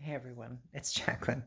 Hey everyone, it's Jacqueline.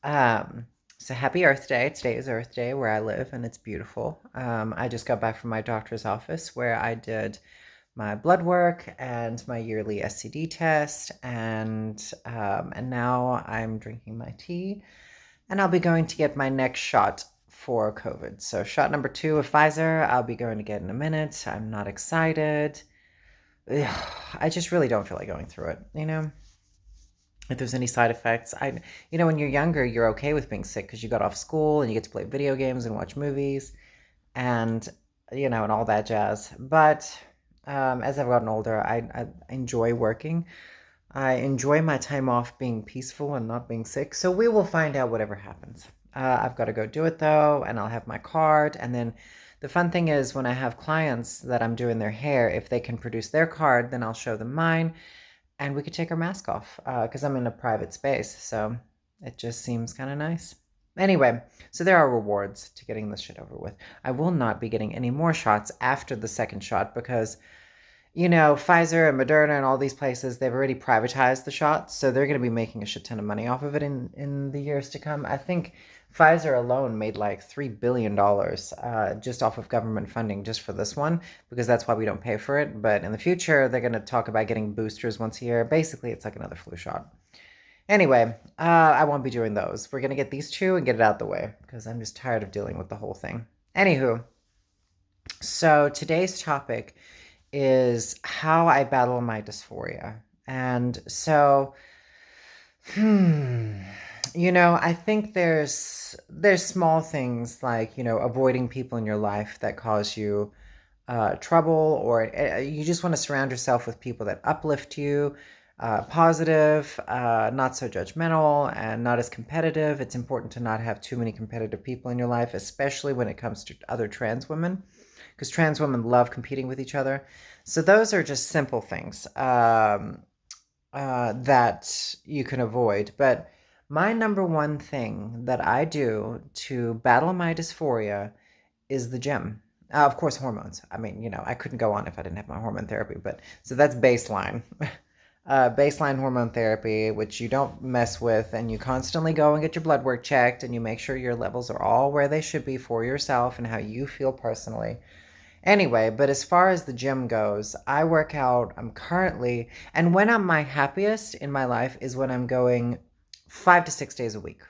Um, so happy Earth Day. Today is Earth Day where I live and it's beautiful. I just got back from my doctor's office where I did my blood work and my yearly STD test and now I'm drinking my tea and I'll be going to get my next shot for COVID. So shot number 2 of Pfizer, I'll be going to get in a minute. I'm not excited. Ugh, I just really don't feel like going through it. If there's any side effects. When you're younger, you're okay with being sick because you got off school and you get to play video games and watch movies and, and all that jazz. But as I've gotten older, I enjoy working. I enjoy my time off being peaceful and not being sick. So we will find out whatever happens. I've got to go do it though, and I'll have my card. And then the fun thing is when I have clients that I'm doing their hair, if they can produce their card, then I'll show them mine and we could take our mask off because I'm in a private space. So it just seems kind of nice. Anyway, so there are rewards to getting this shit over with. I will not be getting any more shots after the second shot because, Pfizer and Moderna and all these places, they've already privatized the shots. So they're going to be making a shit ton of money off of it in the years to come. I think Pfizer alone made like $3 billion just off of government funding just for this one, because that's why we don't pay for it. But in the future, they're going to talk about getting boosters once a year. Basically, it's like another flu shot. Anyway, I won't be doing those. We're going to get these two and get it out the way because I'm just tired of dealing with the whole thing. Anywho, so today's topic is how I battle my dysphoria. And so, hmm, I think there's small things like, avoiding people in your life that cause you trouble, or you just want to surround yourself with people that uplift you, positive, not so judgmental, and not as competitive. It's important to not have too many competitive people in your life, especially when it comes to other trans women, because trans women love competing with each other. So those are just simple things that you can avoid. But my number one thing that I do to battle my dysphoria is the gym. Of course, hormones. I mean, I couldn't go on if I didn't have my hormone therapy. But so that's baseline. Baseline hormone therapy, which you don't mess with, and you constantly go and get your blood work checked, and you make sure your levels are all where they should be for yourself and how you feel personally. Anyway, but as far as the gym goes, I work out. I'm currently, and when I'm my happiest in my life is when I'm going 5 to 6 days a week.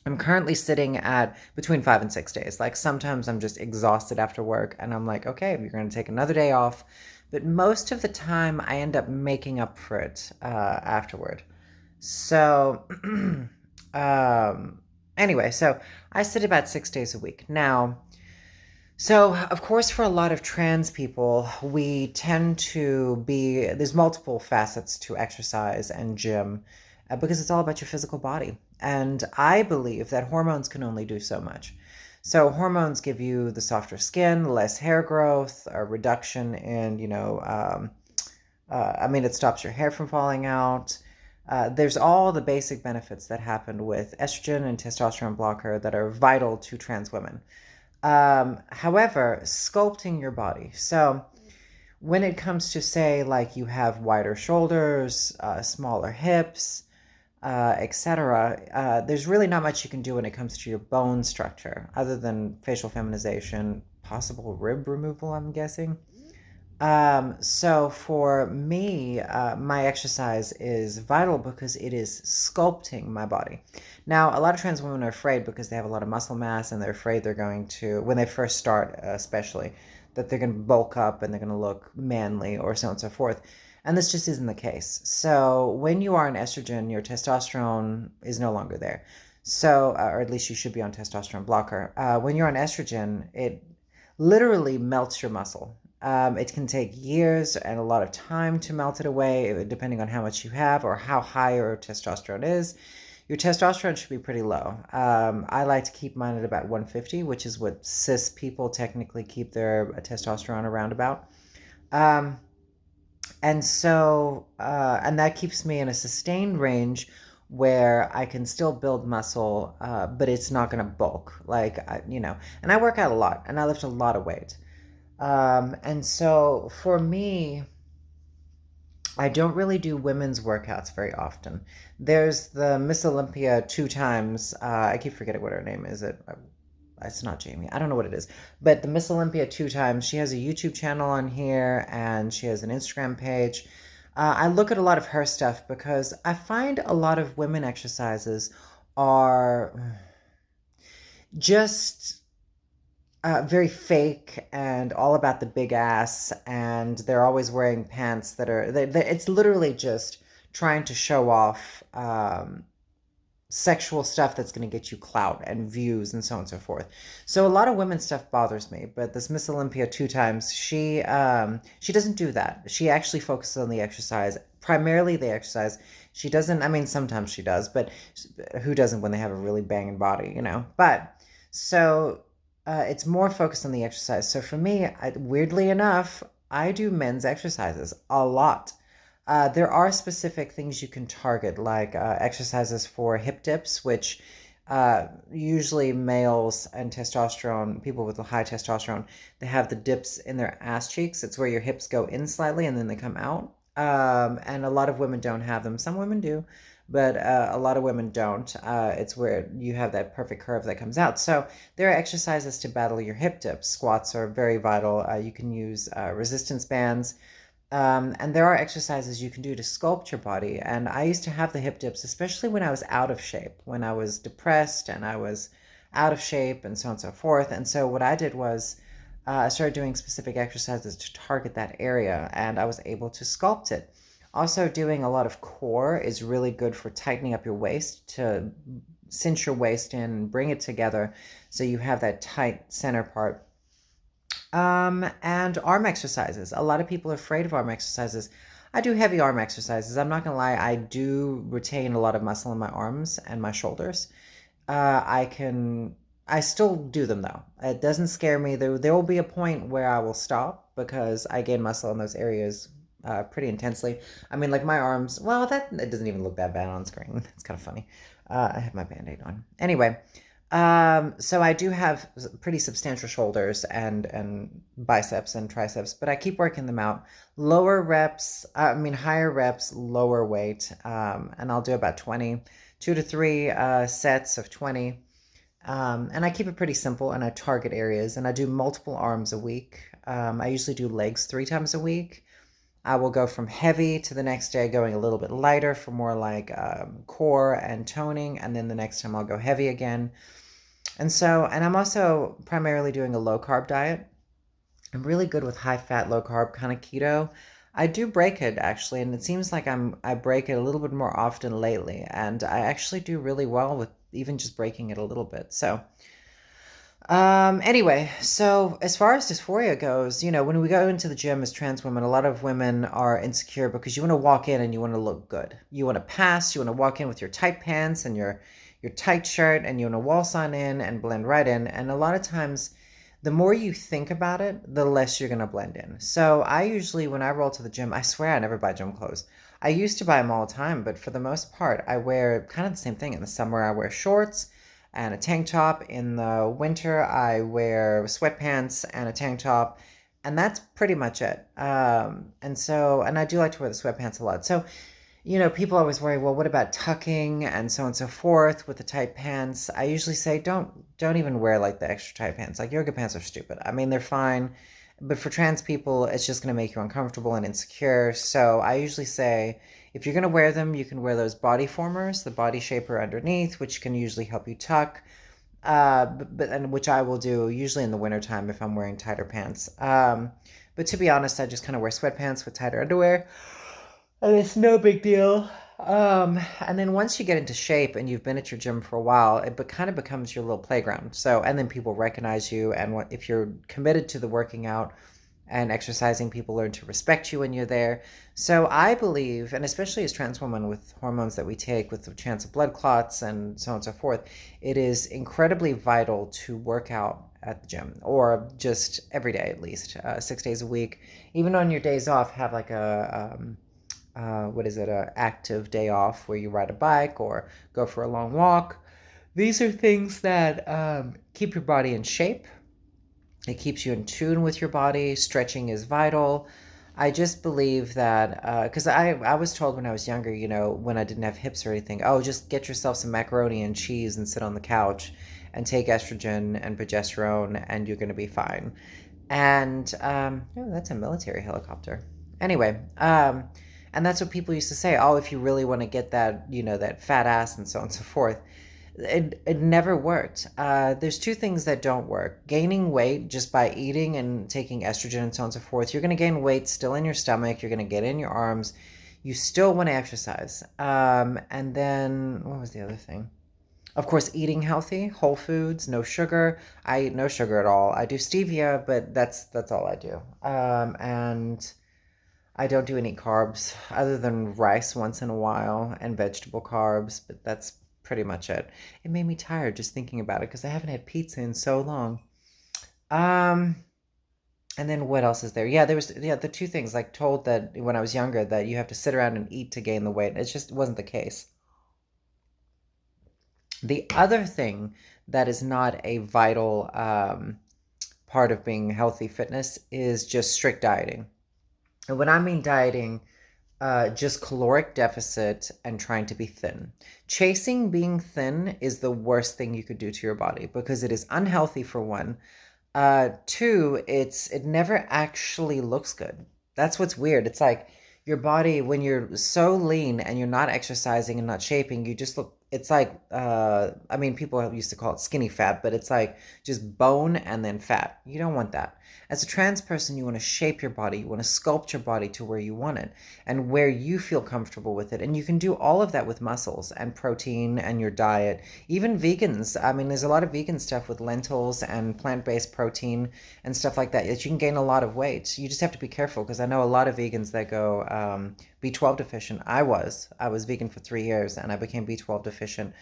I'm currently sitting at between 5 and 6 days. Like sometimes I'm just exhausted after work and I'm like, okay, you're going to take another day off. But most of the time I end up making up for it afterward. So, anyway, so I sit about 6 days a week. Now, so, of course, for a lot of trans people, we tend to be, there's multiple facets to exercise and gym because it's all about your physical body. And I believe that hormones can only do so much. So, hormones give you the softer skin, less hair growth, a reduction in, it stops your hair from falling out. There's all the basic benefits that happen with estrogen and testosterone blocker that are vital to trans women. However, sculpting your body. So when it comes to, say, like you have wider shoulders, smaller hips, etc., there's really not much you can do when it comes to your bone structure other than facial feminization, possible rib removal, I'm guessing. So for me, my exercise is vital because it is sculpting my body. Now, a lot of trans women are afraid because they have a lot of muscle mass and they're afraid they're going to, when they first start, especially, that they're going to bulk up and they're going to look manly or so on and so forth. And this just isn't the case. So when you are on estrogen, your testosterone is no longer there. So, or at least you should be on testosterone blocker. When you're on estrogen, it literally melts your muscle. It can take years and a lot of time to melt it away, depending on how much you have or how high your testosterone is. Your testosterone should be pretty low. I like to keep mine at about 150, which is what cis people technically keep their testosterone around about. Um, and that keeps me in a sustained range where I can still build muscle, but it's not going to bulk. And I work out a lot and I lift a lot of weight. And so for me, I don't really do women's workouts very often. There's the Miss Olympia two times. I keep forgetting what her name is. It's not Jamie. I don't know what it is. But the Miss Olympia two times. She has a YouTube channel on here and she has an Instagram page. I look at a lot of her stuff because I find a lot of women exercises are just very fake and all about the big ass, and they're always wearing pants that are. It's literally just trying to show off sexual stuff that's going to get you clout and views and so on and so forth. So a lot of women's stuff bothers me, but this Miss Olympia two times, she doesn't do that. She actually focuses on the exercise, primarily the exercise. She doesn't, I mean, sometimes she does, but who doesn't when they have a really banging body, you know? But so it's more focused on the exercise. So for me, weirdly enough, I do men's exercises a lot. There are specific things you can target, like exercises for hip dips, which usually males and testosterone, people with a high testosterone, they have the dips in their ass cheeks. It's where your hips go in slightly and then they come out. And a lot of women don't have them. Some women do, but a lot of women don't. It's where you have that perfect curve that comes out. So there are exercises to battle your hip dips. Squats are very vital. You can use resistance bands. And there are exercises you can do to sculpt your body. And I used to have the hip dips, especially when I was out of shape, when I was depressed and I was out of shape and so on and so forth. And so what I did was I started doing specific exercises to target that area and I was able to sculpt it. Also, doing a lot of core is really good for tightening up your waist to cinch your waist in and bring it together so you have that tight center part. And arm exercises. A lot of people are afraid of arm exercises. I do heavy arm exercises. I'm not gonna lie, I do retain a lot of muscle in my arms and my shoulders. I can, I still do them though. It doesn't scare me. There will be a point where I will stop because I gain muscle in those areas pretty intensely. I mean, like my arms, well, that it doesn't even look that bad on screen. It's kind of funny. I have my band-aid on. Anyway, so I do have pretty substantial shoulders and biceps and triceps, but I keep working them out. Lower reps, I mean higher reps, lower weight, and I'll do about 20, 2 to 3 sets of 20. And I keep it pretty simple and I target areas and I do multiple arms a week. I usually do legs 3 times a week. I will go from heavy to the next day going a little bit lighter for more like core and toning, and then the next time I'll go heavy again. And so, and I'm also primarily doing a low carb diet. I'm really good with high fat, low carb kind of keto. I do break it actually, and it seems like I break it a little bit more often lately, and I actually do really well with even just breaking it a little bit. So, anyway, so as far as dysphoria goes, you know, when we go into the gym as trans women, a lot of women are insecure because you want to walk in and you want to look good. You want to pass, you want to walk in with your tight pants and your tight shirt and you want to waltz on in and blend right in. And a lot of times the more you think about it, the less you're going to blend in. So I usually, when I roll to the gym, I swear I never buy gym clothes. I used to buy them all the time, but for the most part, I wear kind of the same thing. In the summer, I wear shorts and a tank top. In the winter, I wear sweatpants and a tank top. And that's pretty much it. And I do like to wear the sweatpants a lot. So, you know, people always worry, well, what about tucking and so on and so forth with the tight pants? I usually say don't even wear like the extra tight pants. Like yoga pants are stupid. I mean, they're fine, but for trans people, it's just going to make you uncomfortable and insecure. So I usually say if you're going to wear them, you can wear those body formers, the body shaper underneath, which can usually help you tuck. And which I will do usually in the wintertime if I'm wearing tighter pants. But to be honest, I just kind of wear sweatpants with tighter underwear and it's no big deal. And then once you get into shape and you've been at your gym for a while, kind of becomes your little playground. So, and then people recognize you, and if you're committed to the working out and exercising, people learn to respect you when you're there. So I believe, and especially as trans women with hormones that we take with the chance of blood clots and so on and so forth, it is incredibly vital to work out at the gym or just every day at least, 6 days a week. Even on your days off, have like what is it, a active day off where you ride a bike or go for a long walk. These are things that keep your body in shape. It keeps you in tune with your body. Stretching is vital. I just believe that because I was told when I was younger, when I didn't have hips or anything, oh, just get yourself some macaroni and cheese and sit on the couch and take estrogen and progesterone and you're going to be fine. And oh, that's a military helicopter. Anyway, and that's what people used to say. Oh, if you really want to get that, that fat ass and so on and so forth. It never worked. There's two things that don't work. Gaining weight just by eating and taking estrogen and so on and so forth. You're going to gain weight still in your stomach. You're going to get in your arms. You still want to exercise. And then, what was the other thing? Of course, eating healthy, whole foods, no sugar. I eat no sugar at all. I do stevia, but that's all I do. And I don't do any carbs other than rice once in a while and vegetable carbs, but that's pretty much it. It made me tired just thinking about it because I haven't had pizza in so long. Um, and then what else is there? Yeah, there was the two things like told that when I was younger that you have to sit around and eat to gain the weight. It just wasn't the case. The other thing that is not a vital part of being healthy fitness is just strict dieting. And when I mean dieting, just caloric deficit and trying to be thin. Chasing being thin is the worst thing you could do to your body because it is unhealthy for one. Two, it never actually looks good. That's what's weird. It's like your body when you're so lean and you're not exercising and not shaping, you just look. It's like I mean, people used to call it skinny fat, but it's like just bone and then fat. You don't want that. As a trans person, you want to shape your body, you want to sculpt your body to where you want it and where you feel comfortable with it. And you can do all of that with muscles and protein and your diet. Even vegans, I mean, there's a lot of vegan stuff with lentils and plant-based protein and stuff like that you can gain a lot of weight. You just have to be careful because I know a lot of vegans that go B12 deficient. I was vegan for 3 years and I became B12 deficient.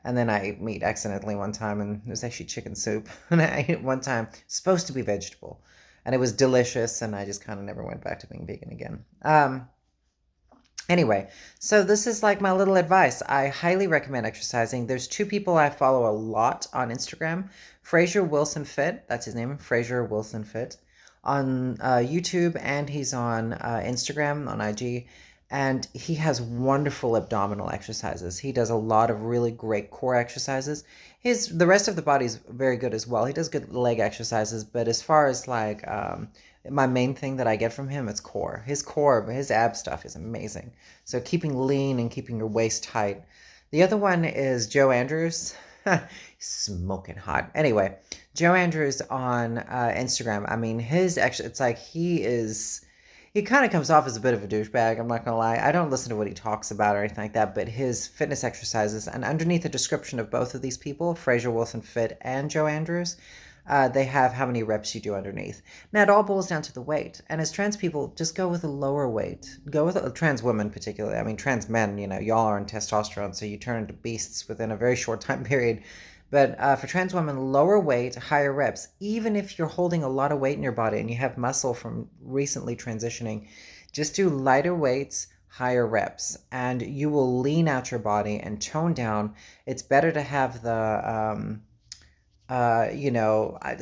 And then I ate meat accidentally one time, and it was actually chicken soup. And I ate it one time, supposed to be vegetable, and it was delicious. And I just kind of never went back to being vegan again. Anyway, so this is like my little advice. I highly recommend exercising. There's two people I follow a lot on Instagram. Fraser Wilson Fit, that's his name, Fraser Wilson Fit, on YouTube, and he's on Instagram, on IG. And he has wonderful abdominal exercises. He does a lot of really great core exercises. The rest of the body's very good as well. He does good leg exercises, but as far as like my main thing that I get from him, it's core. His ab stuff is amazing. So keeping lean and keeping your waist tight. The other one is JoeAndrews. Smoking hot. Anyway, JoeAndrews on Instagram. I mean, it's like he kind of comes off as a bit of a douchebag. I'm not gonna lie. I don't listen to what he talks about or anything like that, but his fitness exercises and underneath the description of both of these people, Fraser Wilson Fit and JoeAndrews, they have how many reps you do underneath. Now, it all boils down to the weight. And as trans people, just go with a lower weight. Go with trans women, particularly. I mean, trans men, y'all are on testosterone, so you turn into beasts within a very short time period. But for trans women, lower weight, higher reps. Even if you're holding a lot of weight in your body and you have muscle from recently transitioning, just do lighter weights, higher reps, and you will lean out your body and tone down. It's better to have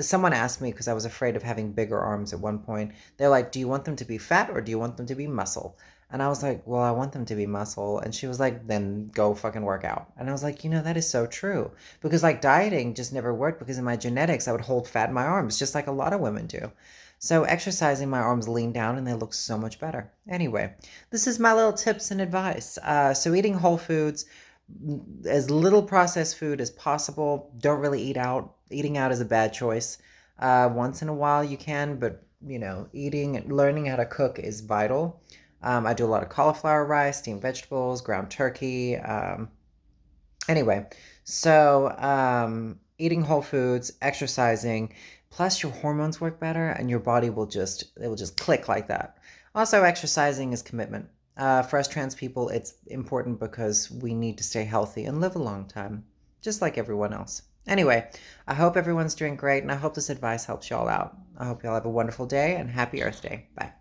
someone asked me because I was afraid of having bigger arms at one point. They're like, do you want them to be fat or do you want them to be muscle? And I was like, well, I want them to be muscle. And she was like, then go fucking work out. And I was like, that is so true. Because like dieting just never worked because in my genetics, I would hold fat in my arms, just like a lot of women do. So exercising, my arms lean down and they look so much better. Anyway, this is my little tips and advice. So eating whole foods, as little processed food as possible. Don't really eat out. Eating out is a bad choice. Once in a while you can, but learning how to cook is vital. I do a lot of cauliflower rice, steamed vegetables, ground turkey. Anyway, so eating whole foods, exercising, plus your hormones work better and your body it will just click like that. Also, exercising is commitment. For us trans people, it's important because we need to stay healthy and live a long time, just like everyone else. Anyway, I hope everyone's doing great, and I hope this advice helps y'all out. I hope y'all have a wonderful day, and happy Earth Day. Bye.